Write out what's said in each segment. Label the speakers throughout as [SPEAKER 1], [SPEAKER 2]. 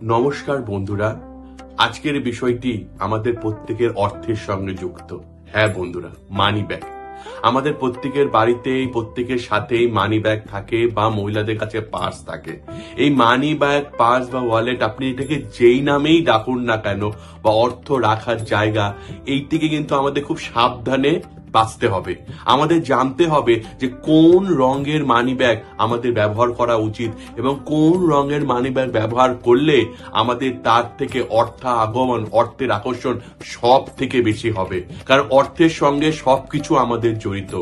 [SPEAKER 1] নমস্কার বন্ধুরা, আজকের বিষয়টি আমাদের প্রত্যেকের অর্থের সঙ্গে যুক্ত। হ্যাঁ বন্ধুরা, মানি ব্যাগ। আমাদের প্রত্যেকের বাড়িতেই প্রত্যেকের সাথেই মানি ব্যাগ থাকে বা মহিলাদের কাছে পার্স থাকে। এই মানি ব্যাগ, পার্স বা ওয়ালেট, আপনি এটাকে যেই নামেই ডাকুন না কেন, বা অর্থ রাখার জায়গা, এই থেকে কিন্তু আমাদের খুব সাবধানে বাঁচতে হবে। আমাদের জানতে হবে যে কোন রঙের মানি ব্যাগ আমাদের ব্যবহার করা উচিত এবং কোন রঙের মানি ব্যাগ ব্যবহার করলে আমাদের তার থেকে আগমন, অর্থের আকর্ষণ সব থেকে বেশি হবে। কারণ অর্থের সঙ্গে সবকিছু আমাদের জড়িত।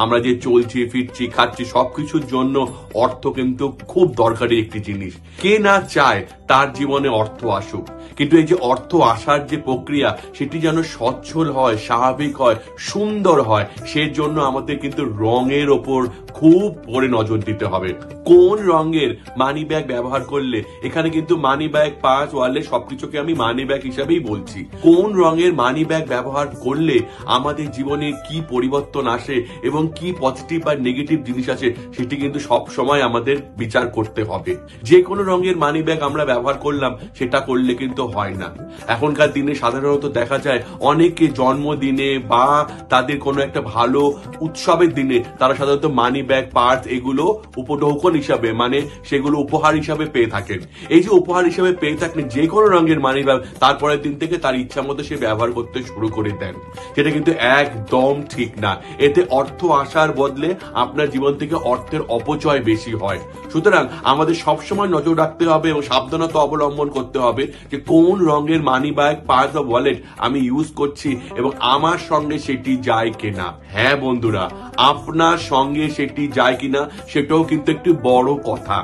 [SPEAKER 1] আমরা যে চলছি, ফিরছি, খাচ্ছি, সবকিছুর জন্য অর্থ কিন্তু খুব দরকারি একটি জিনিস। কে না চায় তার জীবনে অর্থ আসুক, কিন্তু এই যে অর্থ আসার যে প্রক্রিয়া, সেটি যেন সচ্ছল হয়, স্বাভাবিক হয়, সুন্দর হয়, সেজন্য আমাদের কিন্তু রঙের ওপর খুব করে নজর দিতে হবে। কোন রঙের মানি ব্যাগ ব্যবহার করলে, এখানে কিন্তু মানি ব্যাগ, পার্স, ওয়ালেট সবকিছুকে আমি মানি ব্যাগ হিসাবেই বলছি। কোন রঙের মানি ব্যাগ ব্যবহার করলে আমাদের জীবনে কি পরিবর্তন আসে এবং কি পজিটিভ বা নেগেটিভ জিনিস আছে, সেটি কিন্তু সব সময় আমাদের বিচার করতে হবে। যে কোনো রঙের মানি ব্যাগ আমরা ব্যবহার করলাম, সেটা করলে কিন্তু হয় না। এখনকার দিনে সাধারণত দেখা যায় অনেকে জন্মদিনে বা তাদের কোনো একটা ভালো উৎসবের দিনে তারা সাধারণত মানি ব্যাগ, পার্স এগুলো উপঢৌকন হিসাবে, মানে সেগুলো উপহার হিসাবে পেয়ে থাকেন। এই যে উপহার হিসাবে পেয়ে থাকেন যে কোনো রঙের মানি ব্যাগ, তারপরের দিন থেকে তার ইচ্ছা মতো সে ব্যবহার করতে শুরু করে দেন। সেটা কিন্তু একদম ঠিক না। এতে অর্থ আসার বদলে আপনার জীবন থেকে অর্থের অপচয় বেশি হয়। সুতরাং আমাদের সবসময় নজর রাখতে হবে এবং সাবধানতা অবলম্বন করতে হবে যে কোন রঙের মানি ব্যাগ, পার্স বা ওয়ালেট আমি ইউজ করছি এবং আমার সঙ্গে সেটি যায় কিনা। হ্যাঁ বন্ধুরা, আপনার সঙ্গে সেটি যায় কিনা সেটাও কিন্তু একটি বড় কথা।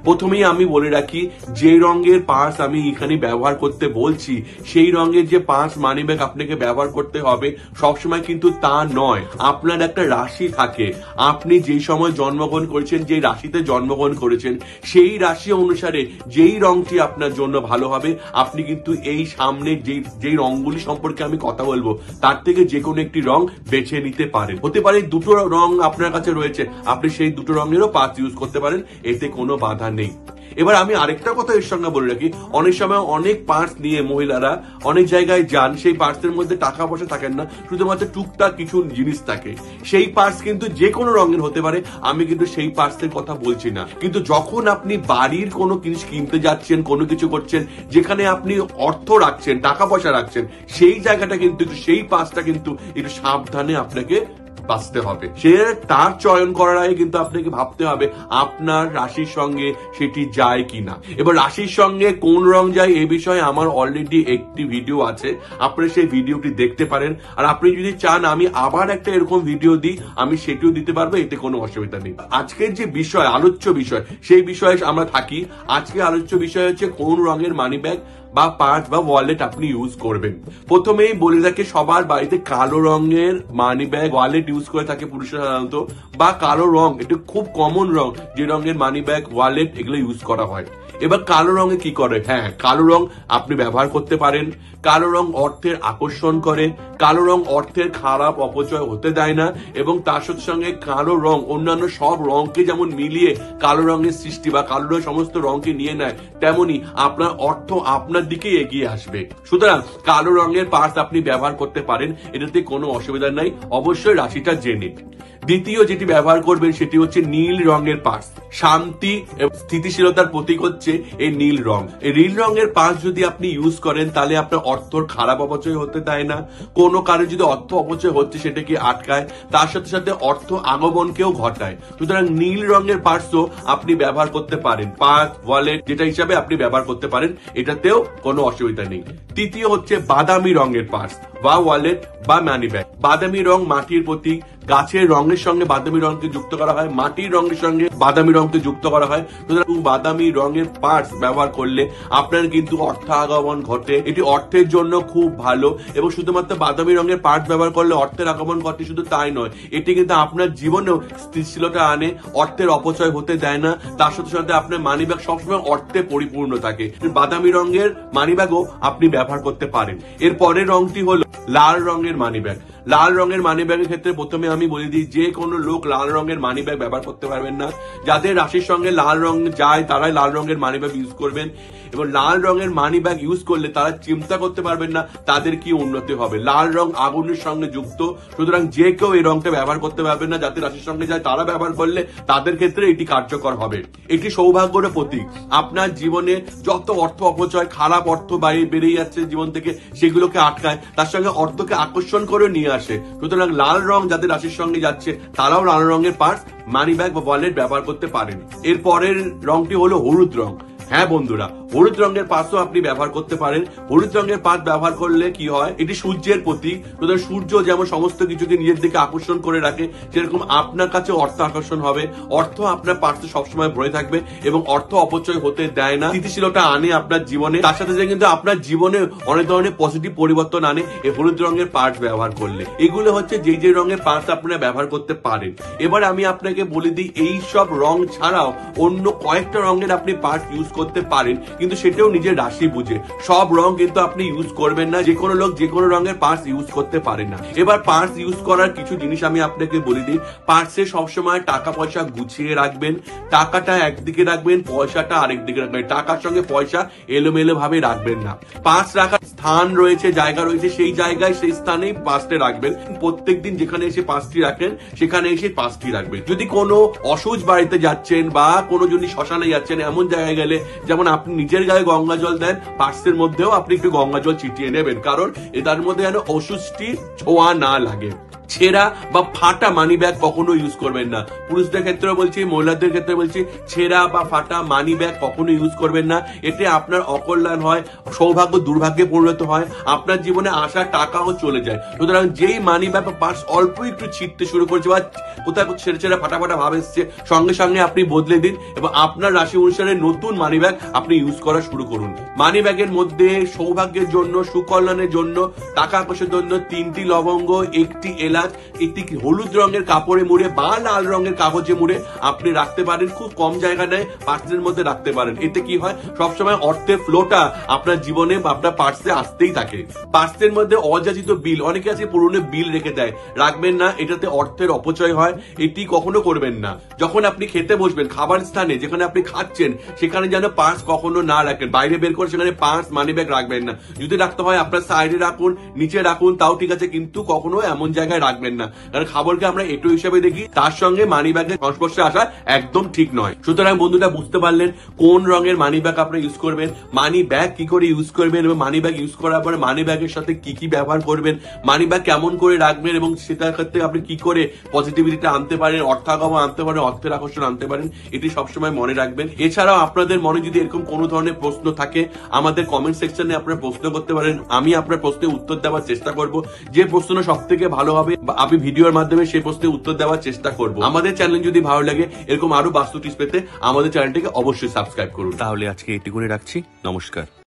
[SPEAKER 1] প্রথমেই আমি বলে রাখি, যে রঙের পার্স আমি এখানে ব্যবহার করতে বলছি, সেই রঙের যে পার্স, মানি ব্যাগ আপনাকে ব্যবহার করতে হবে সবসময় কিন্তু তা নয়। আপনার একটা রাশি থাকে, আপনি যেই সময় জন্মগ্রহণ করেছেন, যে রাশিতে জন্মগ্রহণ করেছেন, সেই রাশি অনুসারে যেই রংটি আপনার জন্য ভালো হবে, আপনি কিন্তু এই সামনে যেই রংগুলি সম্পর্কে আমি কথা বলবো, তার থেকে যে কোনো একটি রং বেছে নিতে পারেন। হতে পারে দুটো রং আপনার কাছে রয়েছে, আপনি সেই দুটো রঙেরও পার্স ইউজ করতে পারেন, এতে কোনো বাধা নেই। এবার আমি আরেকটা কথা এর সঙ্গে বলে রাখি, অনেক সময় অনেক পার্স নিয়ে মহিলারা অনেক জায়গায় যান, সেই পার্সের মধ্যে টাকা পয়সা থাকেন না, শুধুমাত্র টুকটাক কিছু জিনিস থাকে। সেই পার্স কিন্তু যে কোনো রঙের হতে পারে, আমি কিন্তু সেই পার্সের কথা বলছি না। কিন্তু যখন আপনি বাড়ির কোনো জিনিস কিনতে যাচ্ছেন, কোনো কিছু করছেন, যেখানে আপনি অর্থ রাখছেন, টাকা পয়সা রাখছেন, সেই জায়গাটা কিন্তু, সেই পার্সটা কিন্তু একটু সাবধানে আপনাকে বাঁচতে হবে। সে তার চয়ন করার আগে কিন্তু আপনাকে ভাবতে হবে আপনার রাশির সঙ্গে সেটি যায় কিনা। এবার রাশির সঙ্গে কোন রং যায় এ বিষয়ে আমার অলরেডি একটি ভিডিও আছে, আপনি সেই ভিডিওটি দেখতে পারেন। আর আপনি যদি চান আমি আবার একটা এরকম ভিডিও দিই, আমি সেটিও দিতে পারবো, এতে কোনো অসুবিধা নেই। আজকের যে বিষয়, আলোচ্য বিষয়, সেই বিষয়ে আমরা থাকি। আজকে আলোচ্য বিষয় হচ্ছে কোন রঙের মানি ব্যাগ বা পার্স বা ওয়ালেট আপনি ইউজ করবেন। প্রথমেই বলে রাখি, সবার বাড়িতে কালো রঙের মানি ব্যাগ, ওয়ালেট ইউজ করে থাকে পুরুষরা সাধারণত, বা কালো রং, এটা খুব কমন রং, যে রঙের মানি ব্যাগ, ওয়ালেট এগুলো ইউজ করা হয়। এবার কালো রঙে কি করে? হ্যাঁ, কালো রং আপনি ব্যবহার করতে পারেন। কালো রং অর্থের আকর্ষণ করে, কালো রং অর্থের খারাপ অপচয় হতে দেয় না, এবং তার সঙ্গে কালো রং অন্যান্য সব রংকে যেমন মিলিয়ে কালো রঙের সৃষ্টি বা কালো রঙের সমস্ত রংকে নিয়ে নেয়, তেমনি আপনার অর্থ আপনার দিকেই এগিয়ে আসবে। সুতরাং কালো রঙের পার্স আপনি ব্যবহার করতে পারেন, এটাতে কোনো অসুবিধা নাই, অবশ্যই রাশিটা জেনে। দ্বিতীয় যেটি ব্যবহার করবেন সেটি হচ্ছে নীল রঙের পার্স। শান্তি এবং স্থিতিশীলতার প্রতীক হচ্ছে এই নীল রং। এই নীল রঙের পার্স যদি আপনি ইউজ করেন, তাহলে আপনার অর্থর খারাপ অপচয় হতে দেয় না। কোনো কারণে যদি অর্থ অপচয় হচ্ছে সেটাকে আটকায়, তার সাথে সাথে অর্থ আগমনকেও ঘটায়। সুতরাং নীল রঙের পার্সও আপনি ব্যবহার করতে পারেন, পার্স, ওয়ালেট যেটা হিসাবে আপনি ব্যবহার করতে পারেন, এটাতেও কোনো অসুবিধা নেই। তৃতীয় হচ্ছে বাদামি রঙের পার্স বা ওয়ালেট বা মানি ব্যাগ। বাদামি রং মাটির প্রতীক, গাছের রঙের সঙ্গে বাদামি রঙকে যুক্ত করা হয়, মাটির রঙের সঙ্গে বাদামি রঙকে যুক্ত করা হয়। সুতরাং বাদামি রঙের পার্স ব্যবহার করলে আপনার কিন্তু অর্থ আগমন ঘটে, এটি অর্থের জন্য খুব ভালো। এবং শুধুমাত্র বাদামি রঙের পার্স ব্যবহার করলে অর্থের আগমন ঘটে শুধু তাই নয়, এটি কিন্তু আপনার জীবনেও স্থিতিশীলতা আনে, অর্থের অপচয় হতে দেয় না। তার সাথে সাথে আপনার মানি ব্যাগ সবসময় অর্থে পরিপূর্ণ থাকে। বাদামি রঙের মানি ব্যাগও আপনি ব্যবহার করতে পারেন। এর পরের রংটি হলো লাল রঙের মানি ব্যাগ। লাল রঙের মানি ব্যাগের ক্ষেত্রে প্রথমে আমি বলে দিই, যে কোনো লোক লাল রঙের মানি ব্যাগ ব্যবহার করতে পারবেন না। যাদের রাশির সঙ্গে লাল রং যায় তারাই লাল রঙের মানি ব্যাগ ইউজ করবেন, এবং লাল রঙের মানি ব্যাগ ইউজ করলে তারা চিন্তা করতে পারবেন না তাদের কি উন্নতি হবে। লাল রং আগুনের সঙ্গে যুক্ত, সুতরাং যে কেউ এই রংটা ব্যবহার করতে পারবেন না। যাদের রাশির সঙ্গে যায় তারা ব্যবহার করলে তাদের ক্ষেত্রে এটি কার্যকর হবে। এটি সৌভাগ্যের প্রতীক। আপনার জীবনে যত অর্থ অপচয়, খারাপ অর্থ বেরিয়ে যাচ্ছে জীবন থেকে, সেগুলোকে আটকায়, তার সঙ্গে অর্থকে আকর্ষণ করে নিয়ে আসে। সুতরাং লাল রং যাদের রাশির সঙ্গে যাচ্ছে তারাও লাল রঙের পার্স, মানি ব্যাগ বা ওয়ালেট ব্যবহার করতে পারেন। এর পরের রংটি হলো হলুদ রং। হ্যাঁ বন্ধুরা, হলুদ রঙের পার্সও আপনি ব্যবহার করতে পারেন। হলুদ রঙের পার্স ব্যবহার করলে কি হয়, এটি সূর্যের প্রতীক। সুতরাং সূর্য যেমন সমস্ত কিছুকে নিজের দিকে আকর্ষণ করে রাখে, সেরকম আপনার কাছে অর্থ আকর্ষণ হবে। অর্থ আপনার পার্সে সবসময় ভরে থাকবে এবং অর্থ অপচয় হতে দেয় না, স্থিতিশীলতা আনে আপনার জীবনে। তার সাথে সাথে কিন্তু আপনার জীবনে অনেক ধরনের পজিটিভ পরিবর্তন আনে এই হলুদ রঙের পার্স ব্যবহার করলে। এগুলো হচ্ছে যে রঙের পার্স আপনারা ব্যবহার করতে পারেন। এবার আমি আপনাকে বলে দিই, এই সব রং ছাড়াও অন্য কয়েকটা রঙের আপনি পার্স ইউজ করতে পারেন, কিন্তু সেটাও নিজের রাশি বুঝে। সব রং কিন্তু আপনি ইউজ করবেন না, যে কোনো লোক যে কোনো রঙের পার্স ইউজ করতে পারেন না। এবার পার্স ইউজ করার কিছু জিনিস আমি আপনাকে বলে দিই। পার্সে সবসময় টাকা পয়সা গুছিয়ে রাখবেন। টাকাটা একদিকে রাখবেন, পয়সাটা আরেক দিকে রাখবেন। টাকার সঙ্গে পয়সা এলোমেলো ভাবে রাখবেন না। পার্স রাখার স্থান রয়েছে, জায়গা রয়েছে, সেই জায়গায় সেই স্থানেই পার্সটি রাখবেন। প্রত্যেকদিন যেখানে এসে পার্সটি রাখেন সেখানে এসে পার্সটি রাখবেন। যদি কোনো অসুচ বাড়িতে যাচ্ছেন বা কোনো যদি শ্মশানে যাচ্ছেন, এমন জায়গায় গেলে যেমন আপনি নিজের গায়ে গঙ্গা জল দেন, পার্সের মধ্যেও আপনি একটু গঙ্গা জল ছিটিয়ে নেবেন, কারণ তার মধ্যে যেন অসুচটি ছোঁয়া না লাগে। ছেঁড়া বা ফাটা মানি ব্যাগ কখনো ইউজ করবেন না। পুরুষদের ক্ষেত্রে বলছি, মহিলাদের ক্ষেত্রে বলছি, ছেঁড়া বা ফাটা মানি ব্যাগ কখনো ইউজ করবেন না। এতে আপনার অকল্যাণ হয়, সৌভাগ্য দুর্ভাগ্যে পরিণত হয়, আপনার জীবনে আসা টাকাও চলে যায়। সুতরাং যেই মানি ব্যাগ বা পার্স অল্প একটু ছিটতে শুরু করছে বা কোথায় ছেড়ে ফাটা ভাব এসছে, সঙ্গে সঙ্গে আপনি বদলে দিন এবং আপনার রাশি অনুসারে নতুন মানি ব্যাগ আপনি ইউজ করা শুরু করুন। মানি ব্যাগের মধ্যে সৌভাগ্যের জন্য, সুকল্যাণের জন্য, টাকা পয়সার জন্য 3টি লবঙ্গ, 1টি এলাচ, একটি হলুদ রঙের কাপড়ে মুড়ে বা লাল রঙের কাগজে মুড়ে আপনি রাখতে পারেন। খুব কম জায়গা নেয়, পার্সের মধ্যে রাখতে পারেন। এতে কি হয়, সবসময় অর্থের ফ্লোটা আপনার জীবনে বা আপনার পার্সে আসতেই থাকে। পার্সের মধ্যে অযাচিত বিল, অনেকে আছে পুরনো বিল রেখে দেয়, রাখবেন না। এটাতে অর্থের অপচয় হয়, এটি কখনো করবেন না। যখন আপনি খেতে বসবেন, খাবার স্থানে যেখানে আপনি খাচ্ছেন সেখানে যেন পার্স কখনো না রাখেন। বাইরে বের করে সেখানে পার্স, মানি ব্যাগ রাখবেন না। যদি রাখতে হয় আপনার সাইডে রাখুন, নিচে রাখুন, তাও ঠিক আছে, কিন্তু কখনো এমন জায়গায় রাখবেন না, কারণ খাবারকে আমরা এটো হিসেবে দেখি, তার সঙ্গে মানি ব্যাগের সংস্পর্শে আসা একদম ঠিক নয়। সুতরাং বন্ধুরা, বুঝতে পারলেন কোন রঙের মানি ব্যাগ আপনারা ইউজ করবেন, মানি ব্যাগ কি করে ইউজ করবেন, এবং মানি ব্যাগ ইউজ করার পরে মানি ব্যাগের সাথে কি কি ব্যবহার করবেন, মানি ব্যাগ কেমন করে রাখবেন এবং সেটার ক্ষেত্রে আপনি কি করে পজিটিভিটিটা আনতে পারেন, অর্থাগমন আনতে পারেন, অর্থের আকর্ষণ আনতে পারেন, এটি সবসময় মনে রাখবেন। এছাড়াও আপনাদের মনে যদি এরকম কোনো ধরনের প্রশ্ন থাকে, আমাদের কমেন্ট সেকশনে আপনারা প্রশ্ন করতে পারেন। আমি আপনার প্রশ্নের উত্তর দেওয়ার চেষ্টা করব। যে প্রশ্ন সব থেকে ভালো হবে আমি ভিডিওর মাধ্যমে সেই প্রশ্নের উত্তর দেওয়ার চেষ্টা করব। আমাদের চ্যানেল যদি ভালো লাগে, এরকম আরো বাস্তু টিপস পেতে আমাদের চ্যানেলটিকে অবশ্যই সাবস্ক্রাইব করুন।
[SPEAKER 2] তাহলে আজকে এটুকুনি রাখছি। নমস্কার।